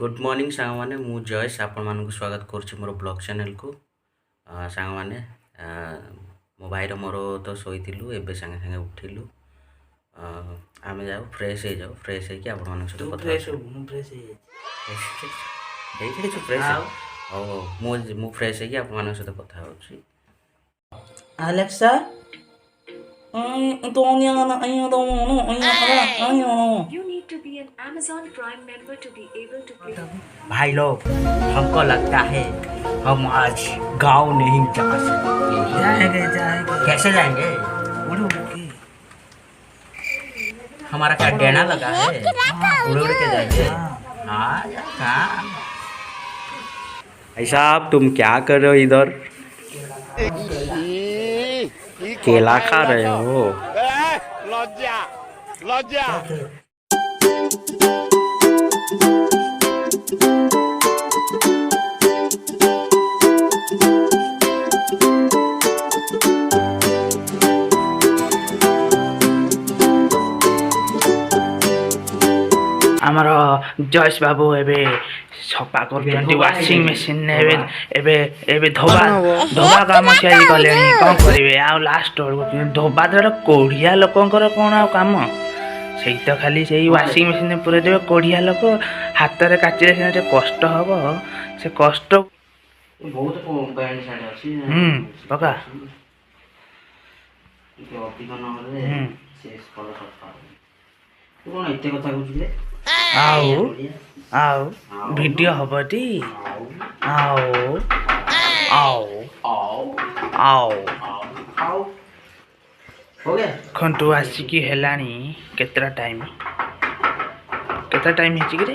Good morning सांग मैंने मु जयस आपण मानक स्वागत करुच्ची मोर ब्लॉग चैनल को सांग मैंने मो भाईर मोर तो शोलु एवं सांगे सांगे उठिलु आम जाऊ फ्रेश हो जाऊ फ्रेश होगी आपण मान सहित कथा मु फ्रेश होगी आपण मान सहित कथा Alexa, You need to be an Amazon Prime member to be able to play. भाई लोग, हमको लगता है हम आज गांव नहीं जा सकते। जाएंगे कैसे जाएंगे? उड़ उड़ के। हमारा क्या डेना लगा है? उड़ उड़ के जाएंगे। हाँ हाँ। भाई साहब तुम क्या कर रहे हो इधर? केला खा रहे हो? लज्जा लज्जा आमर जयस बाबू एबे सफा कर वाशिंग मशीन एबे धोबा काम छाई गले कौन करेंगे आ लास्ट धोबा तो कोढ़िया लोकंर कौन आ काम से तो खाली से वाशिंग मशीन पूरे देवे कोढ़िया लोक हाथ में काचिले से कष्ट हम से कष्ट बहुत पैंट साड़ी अच्छी पका अधिक न कौन एत कथा कहूँ आओ वीडियो हबटी आओ आओ आओ हो गया खंटू आसिकी हेलानी केतरा टाइम हेची कि रे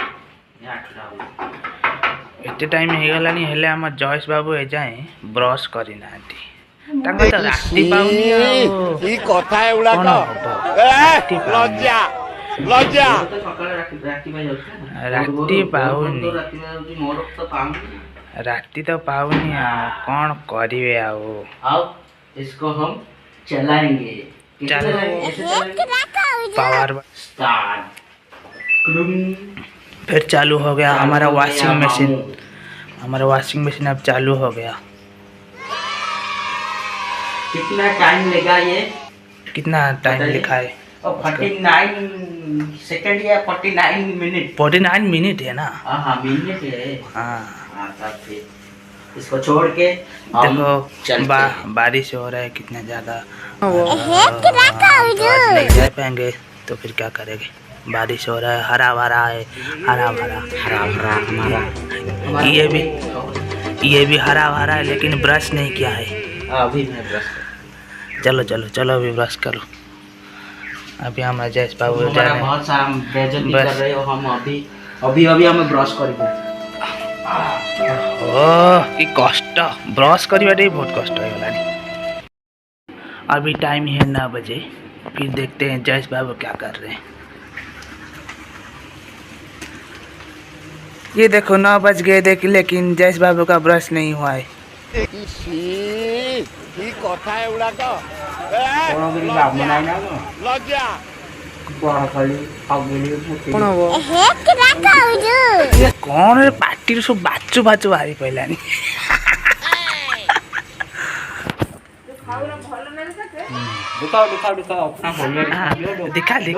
एते टाइम हे गलानी हेले हम जयस बाबू ए जाए ब्रश करी नांती तांको तो राती पाउनी ई कथा एउला तो लज्जा लज्जा राती पाउनी राती तो पाउनी कौन करिवे आओ इसको हम चलाएंगे पावर स्टार्ट फिर चालू हो गया हमारा वॉशिंग मशीन अब चालू हो गया। कितना टाइम लेगा ये? कितना टाइम लिखा है? 49 सेकंड या 49 मिनट? 49 मिनट है ना? हाँ मिनट है। हाँ तब फिर इसको छोड़ के देखो बारिश हो रहा है कितना ज्यादा नहीं जा पाएंगे तो फिर क्या करेंगे? बारिश हो रहा है हरा भरा है हरा भरा हमारा ये भी हरा भरा है लेकिन ब्रश नहीं किया है अभी मैं ब्रश चलो अभी ब्रश करो। अभी हम जयस बाबू बहुत सारा बेइज्जती कर रहे हो हम अभी हमें ब्रश करेंगे। कि कष्ट ब्रश करने बहुत कष्ट हो गलानी। अभी टाइम है 9 बजे फिर देखते हैं जयस बाबू क्या कर रहे हैं। ये देखो 9 बज गए देख लेकिन जयस बाबू का ब्रश नहीं हुआ है। कथा एउला तो लज्जा कौन पार्टी सब बाचू बाहरी पहलानी दिखा नहीं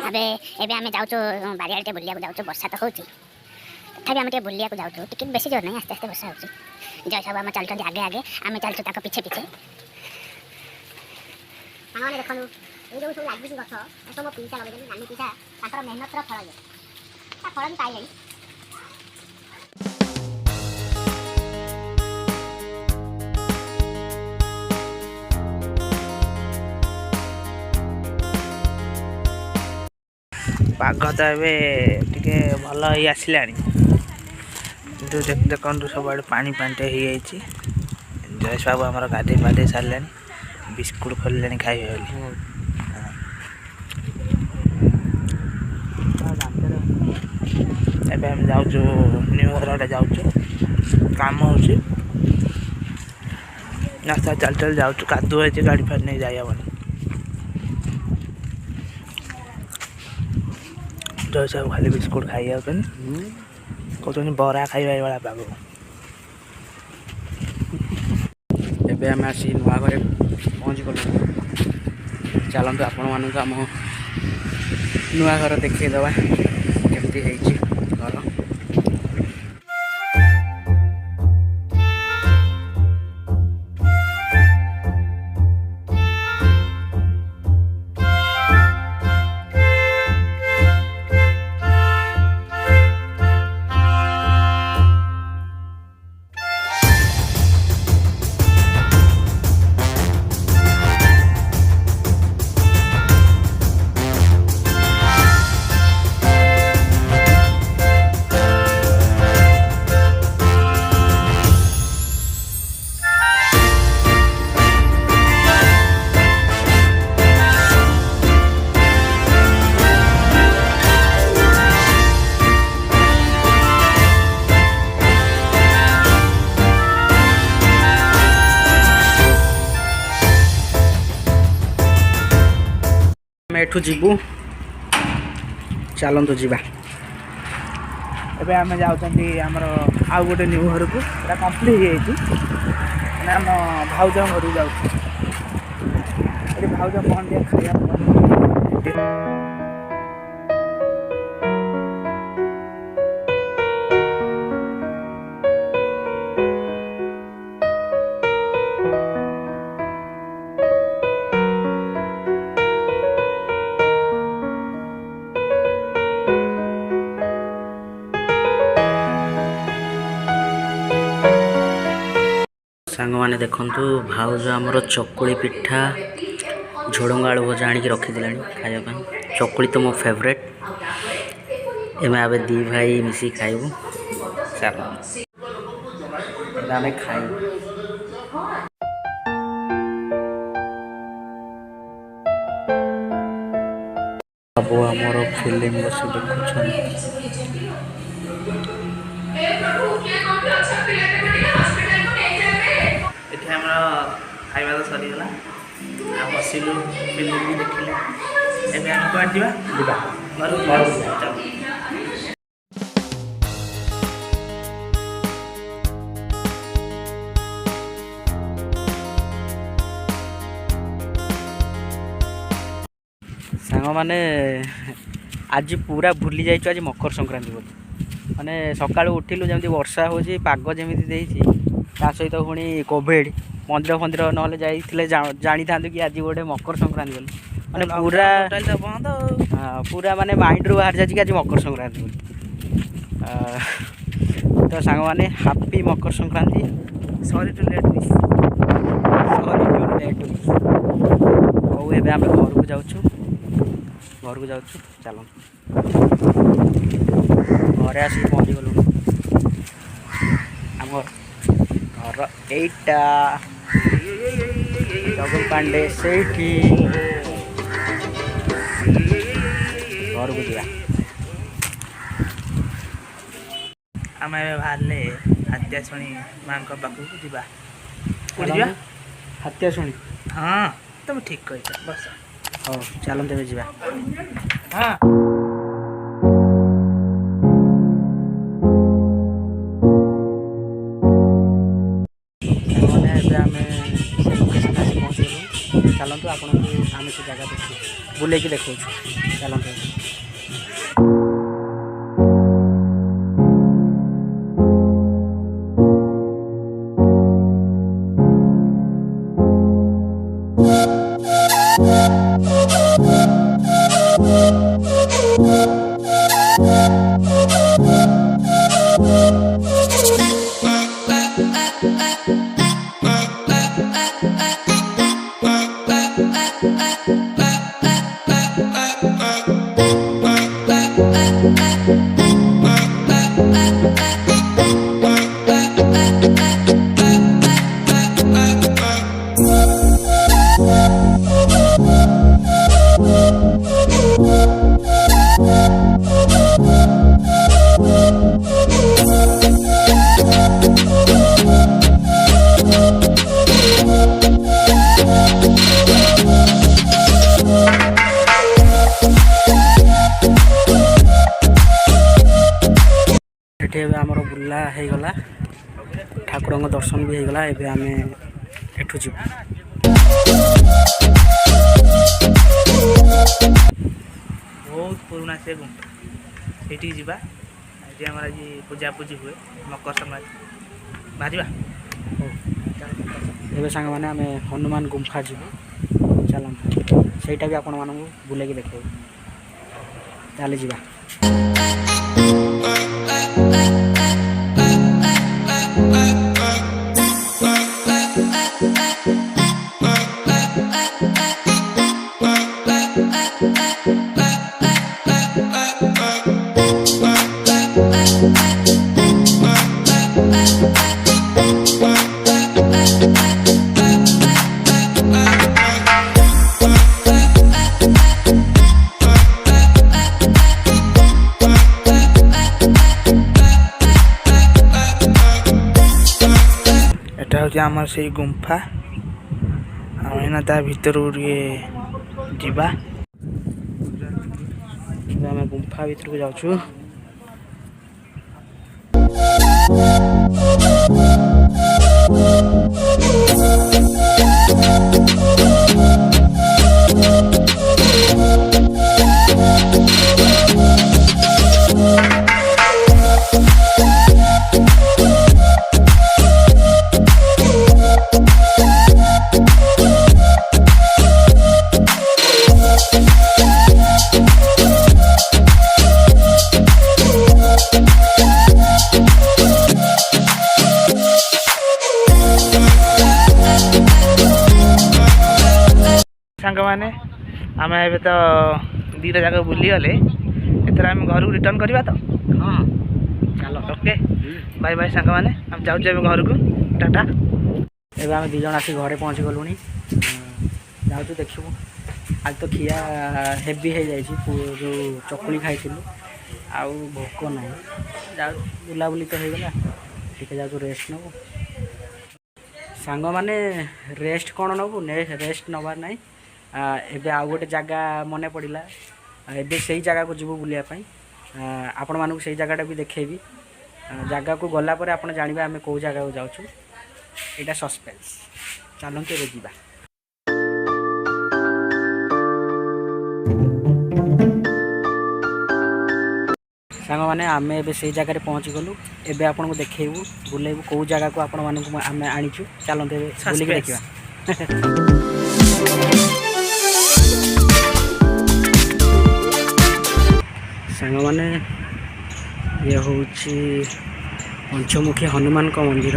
अबे एबे आमे जाउचो बारियाल टे बुलिया को जाउचो वर्षा तो होची तथापि आमे टे बुलिया को जाउचो टिकिन बेसी जोर नहीं आस्ते आस्ते वर्षा होची जय सब आमे चलतो आगे आगे आमे चलतो ताको पीछे पीछे सामाने देखनु ए जो सब लागबी गछ ए सब पीछा लगे नानी पीछा ताकर मेहनत रा फळ जे ता फळ भी पाइले। पाग तो टे भल ही आसला देखु सब पानी पाटे हो जाइए। जयस बाबू आम गाधे पाधे सारे बिस्कुट खोल खाइबे बोली एवं जाऊँ न्यू घर जाऊँ काम हो रास्ता चल जाऊँ कादुआ गाड़ी फाड़ी नहीं जाइबनी ଜୟ ସାହୁ ଖାଲି ବିସ୍କୁଟ ଖାଇ ଯାଉଛନ୍ତି କହୁଛନ୍ତି ବରା ଖାଇବା ଏଇଭଳିଆ ପାଗ। ଏବେ ଆମେ ଆସି ନୂଆ ଘରେ ପହଞ୍ଚିଗଲୁ। ଚାଲନ୍ତୁ ଆପଣମାନଙ୍କୁ ଆମ ନୂଆ ଘର ଦେଖେଇଦେବା କେମିତି ହେଇଛି ଘର। ଆମେ ଏଠୁ ଯିବୁ, ଚାଲନ୍ତୁ ଯିବା। ଏବେ ଆମେ ଯାଉଛନ୍ତି ଆମର ଆଉ ଗୋଟେ ନ୍ୟୁ ଘରକୁ, ଏଇଟା କମ୍ପ୍ଲିଟ୍ ହେଇଯାଇଛି। ମାନେ ଆମ ଭାଉଜଙ୍କ ଘରକୁ ଯାଉଛୁ। ଏଠି ଭାଉଜ କ'ଣ ଟିକେ ଖାଇବା ସାଙ୍ଗମାନେ ଦେଖନ୍ତୁ ଭାଉଜ ଆମର ଚକୁଳି ପିଠା ଝୁଡ଼ଙ୍ଗ ଆଳୁ ଭଜା ଆଣିକି ରଖିଦେଲାଣି ଖାଇବା ପାଇଁ। ଚକୁଳି ତ ମୋ ଫେଭରେଟ୍। ଏବେ ଦି ଭାଇ ମିଶିକି ଖାଇବୁ। ଚାଲ ଆମେ ଖାଇବୁ। ବାବୁ ଆମର ଫିଲ୍ମ ବସି ଦେଖୁଛନ୍ତି। ଏଠି ଆମର ଖାଇବା ତ ସରିଗଲା, ଆଉ ବସିଲୁ ଫିଲ୍ମ ବି ଦେଖିଲୁ। ଏବେ ଆମେ କୁଆଡ଼େ ଯିବା? ଘରକୁ ଯିବା। ଚାଲ। ସାଙ୍ଗମାନେ ଆଜି ପୁରା ଭୁଲି ଯାଇଛୁ ଆଜି ମକର ସଂକ୍ରାନ୍ତି ବୋଲି। ମାନେ ସକାଳୁ ଉଠିଲୁ ଯେମିତି ବର୍ଷା ହେଉଛି, ପାଗ ଯେମିତି ଦେଇଛି, ତା ସହିତ ପୁଣି କୋଭିଡ଼, ମନ୍ଦିର ଫନ୍ଦିର ନହେଲେ ଯାଇଥିଲେ ଜାଣିଥାନ୍ତୁ କି ଆଜି ଗୋଟେ ମକର ସଂକ୍ରାନ୍ତି ବୋଲି। ମାନେ ପୁରା ବନ୍ଦ। ପୁରା ମାନେ ମାଇଣ୍ଡରୁ ବାହାରି ଯାଇଛି କି ଆଜି ମକର ସଂକ୍ରାନ୍ତି ବୋଲି। ତ ସାଙ୍ଗମାନେ happy Makar Sankranti. Sorry two late miss. ହଉ ଏବେ ଆମେ ଘରକୁ ଯାଉଛୁ। ଚାଲ ଘରେ ଆସିକି ପହଞ୍ଚିଗଲୁ। ଆମ ଘର ଏଇଟା, ଡବଲ ପାଣ୍ଡେ ସେଇଠି। ଘରକୁ ଯିବା। ଆମେ ଏବେ ବାହାରିଲେ ହାତ୍ୟାଶୁଣୀ ମାଙ୍କ ପାଖକୁ ଯିବା। କୋଉଠି ଯିବା? ହାତ୍ୟାଶୁଣୀ। ହଁ ତମେ ଠିକ୍ କହିଛ, ବସ। ହଉ ଚାଲନ୍ତୁ ଏବେ ଯିବା। ହଁ। ଏବେ ଆମେ ସେ ଲୋକେସନ୍ ଆସି ପହଞ୍ଚିଗଲୁ। ଚାଲନ୍ତୁ ଆପଣଙ୍କୁ ଆମେ ସେ ଜାଗା ବୁଲେଇକି ଦେଖାଉଛୁ। ଚାଲନ୍ତୁ। ଠାକୁରଙ୍କ ଦର୍ଶନ ବି ହେଇଗଲା। ଏବେ ଆମେ ଏଠୁ ଯିବୁ। ବହୁତ ପୁରୁଣା ସେ ଗୁମ୍ଫା, ସେଇଠିକି ଯିବା। ଏଠି ଆମର ଆଜି ପୂଜାପୂଜି ହୁଏ, ମକର ସଂକ୍ରାନ୍ତି। ବାହାରିବା। ଏବେ ସାଙ୍ଗମାନେ ଆମେ ହନୁମାନ ଗୁମ୍ଫା ଯିବୁ। ଚାଲନ୍ତୁ, ସେଇଟା ବି ଆପଣମାନଙ୍କୁ ବୁଲେଇକି ଦେଖେଇବୁ। ଚାଲି ଯିବା। এটা হচ্ছে আমার সেই গুম্ফা। আমি না তা ভিতরକୁ ଟିକେ ଯିବା। ଆମେ ଗୁମ୍ଫା ଭିତରକୁ ଯାଉଛୁ। ସାଙ୍ଗମାନେ ଆମେ ଏବେ ତ ଦୁଇଟା ଜାଗା ବୁଲିଗଲେ, ଏଥର ଆମେ ଘରକୁ ରିଟର୍ନ କରିବା ତ? ହଁ ଚାଲ। ଓକେ, ବାଇ ବାଇ ସାଙ୍ଗମାନେ। ଆମେ ଯାଉଛୁ ଏବେ ଘରକୁ। ଟାଟା। ଏବେ ଆମେ 2 ଜଣ ଆସି ଘରେ ପହଞ୍ଚି ଗଲୁଣି। ଯାଉଛୁ, ଦେଖିବୁ। ଆଜି ତ ଖିଆ ହେଭି ହେଇଯାଇଛି, ଯେଉଁ ଚକୁଳି ଖାଇଥିଲୁ, ଆଉ ଭୋକ ନାହିଁ। ଯାଉଛୁ, ବୁଲାବୁଲି ତ ହେଇଗଲା, ଟିକେ ଯାଉଛୁ ରେଷ୍ଟ ନେବୁ। ସାଙ୍ଗମାନେ ରେଷ୍ଟ କ'ଣ ନେବୁ, ରେଷ୍ଟ ନେବାର ନାହିଁ। ଏବେ ଆଉ ଗୋଟେ ଜାଗା ମନେ ପଡ଼ିଲା, ଏବେ ସେଇ ଜାଗାକୁ ଯିବୁ ବୁଲିବା ପାଇଁ। ଆପଣମାନଙ୍କୁ ସେଇ ଜାଗାଟା ବି ଦେଖେଇବି। ଜାଗାକୁ ଗଲା ପରେ ଆପଣ ଜାଣିବେ ଆମେ କେଉଁ ଜାଗାକୁ ଯାଉଛୁ। ଏଇଟା ସସ୍ପେନ୍ସ। ଚାଲନ୍ତୁ ଏବେ ଯିବା। ସାଙ୍ଗମାନେ ଆମେ ଏବେ ସେଇ ଜାଗାରେ ପହଞ୍ଚିଗଲୁ। ଏବେ ଆପଣଙ୍କୁ ଦେଖେଇବୁ, ବୁଲେଇବୁ କେଉଁ ଜାଗାକୁ ଆପଣମାନଙ୍କୁ ଆମେ ଆଣିଛୁ। ଚାଲନ୍ତୁ ଏବେ ବୁଲିକି ଦେଖିବା। ସାଙ୍ଗମାନେ ଇଏ ହେଉଛି ପଞ୍ଚମୁଖୀ ହନୁମାନଙ୍କ ମନ୍ଦିର।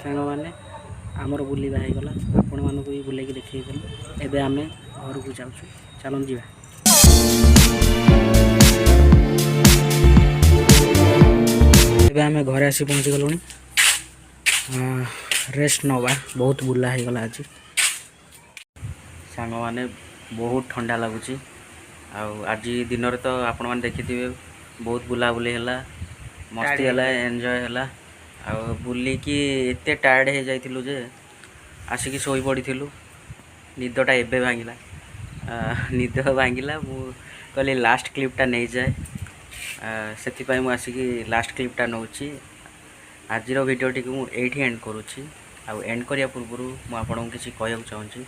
ସାଙ୍ଗମାନେ ଆମର ବୁଲିବା ହେଇଗଲା, ଆପଣମାନଙ୍କୁ ବି ବୁଲେଇକି ଦେଖେଇଦେଲୁ। ଏବେ ଆମେ ଘରକୁ ଯାଉଛୁ। ଚାଲନ୍ତୁ ଯିବା। ଏବେ ଆମେ ଘରେ ଆସି ପହଞ୍ଚିଗଲୁଣି। ରେଷ୍ଟ ନେବା, ବହୁତ ବୁଲା ହେଇଗଲା ଆଜି। ସାଙ୍ଗମାନେ ବହୁତ ଥଣ୍ଡା ଲାଗୁଛି। ଆଉ ଆଜି ଦିନରେ ତ ଆପଣମାନେ ଦେଖିଥିବେ ବହୁତ ବୁଲାବୁଲି ହେଲା, ମସ୍ତି ହେଲା, ଏନ୍ଜୟ ହେଲା। ଆଉ ବୁଲିକି ଏତେ ଟାୟାର୍ଡ଼ ହେଇଯାଇଥିଲୁ ଯେ ଆସିକି ଶୋଇ ପଡ଼ିଥିଲୁ। ନିଦଟା ଏବେ ଭାଙ୍ଗିଲା। ନିଦ ଭାଙ୍ଗିଲା, ମୁଁ କହିଲି ଲାଷ୍ଟ କ୍ଲିପ୍ଟା ନେଇଯାଏ। ସେଥିପାଇଁ ମୁଁ ଆସିକି ଲାଷ୍ଟ କ୍ଲିପ୍ଟା ନେଉଛି। ଆଜିର ଭିଡ଼ିଓଟିକୁ ମୁଁ ଏଇଠି ଏଣ୍ଡ କରୁଛି। ଆଉ ଏଣ୍ଡ କରିବା ପୂର୍ବରୁ ମୁଁ ଆପଣଙ୍କୁ କିଛି କହିବାକୁ ଚାହୁଁଛି।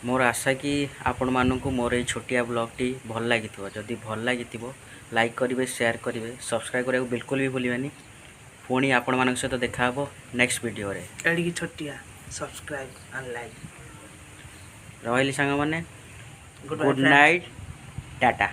ମୋର ଆଶା କି ଆପଣମାନଙ୍କୁ ମୋର ଏଇ ଛୋଟିଆ ବ୍ଲଗ୍ଟି ଭଲ ଲାଗିଥିବ। ଯଦି ଭଲ ଲାଗିଥିବ ଲାଇକ୍ କରିବେ, ସେୟାର କରିବେ, ସବସ୍କ୍ରାଇବ୍ କରିବାକୁ ବିଲକୁଲ ବି ଭୁଲିବେନି। ପୁଣି ଆପଣମାନଙ୍କ ସହିତ ଦେଖା ହେବ ନେକ୍ସଟ ଭିଡ଼ିଓରେ। ଏଡ଼ିକି ଛୋଟିଆ ସବସ୍କ୍ରାଇବ୍ ଆଣ୍ଡ ଲାଇକ୍। ରହିଲି ସାଙ୍ଗମାନେ, ଗୁଡ୍ ଗୁଡ୍ ନାଇଟ୍, ଟାଟା।